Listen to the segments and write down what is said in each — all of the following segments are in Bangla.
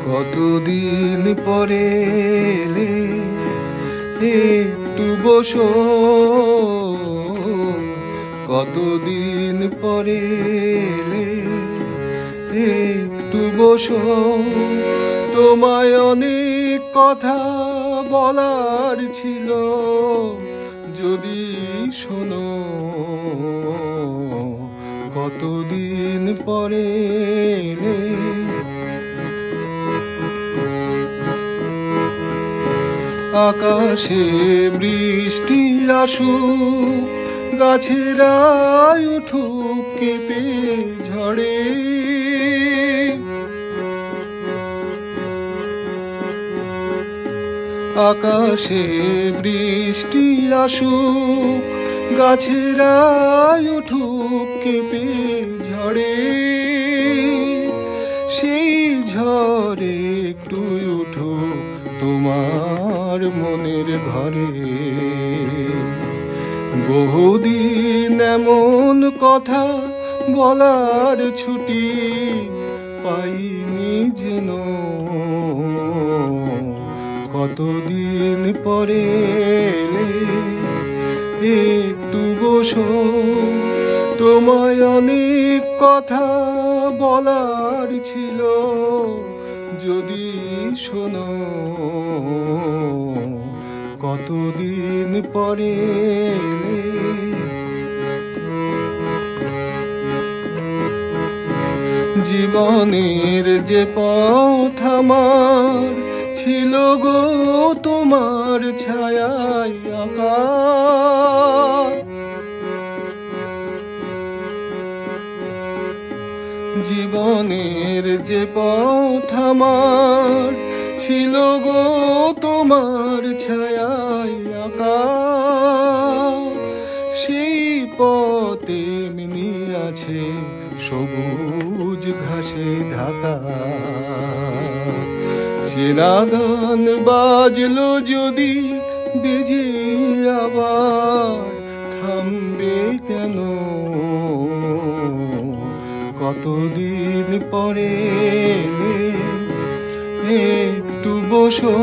কতদিন পরে এলে, একটু বসো। কতদিন পরে এলে, একটু বসো। তোমায় অনেক কথা বলার ছিল, যদি শোনো। কতদিন পরে এলে, আকাশে বৃষ্টি আসুক, গাছেরা উঠুক কেঁপে ঝড়ে। আকাশে বৃষ্টি আসুক, গাছেরা উঠুক কেঁপে ঝড়ে। সেই ঝড়ে একটু উঠুক তোমার মনের ঘরে। বহুদিন এমন কথা বলার ছুটি পাইনি যেন। কতদিন পরে এলে, একটু বসো। তোমায় অনেক কথা বলার ছিল, যদি শোনো। কতদিন পরে এলে, জীবনের যে পথ আমার ছিল গো তোমার ছায়ায় আঁকা। জীবনের যে পথ আমার ছিল গো তোমার ছায়ায় আঁকা। সেই পথে এমনি আছে সবুজ ঘাসে ঢাকা। চেনা গান বাজলো যদি বেজে আবার থামবে কেন? কতদিন পরে এলে, একটু বসো।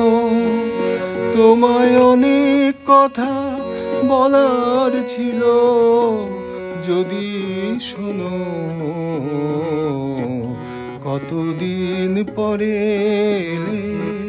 তোমায় অনেক কথা বলার ছিল, যদি শোনো। কতদিন পরে এলে।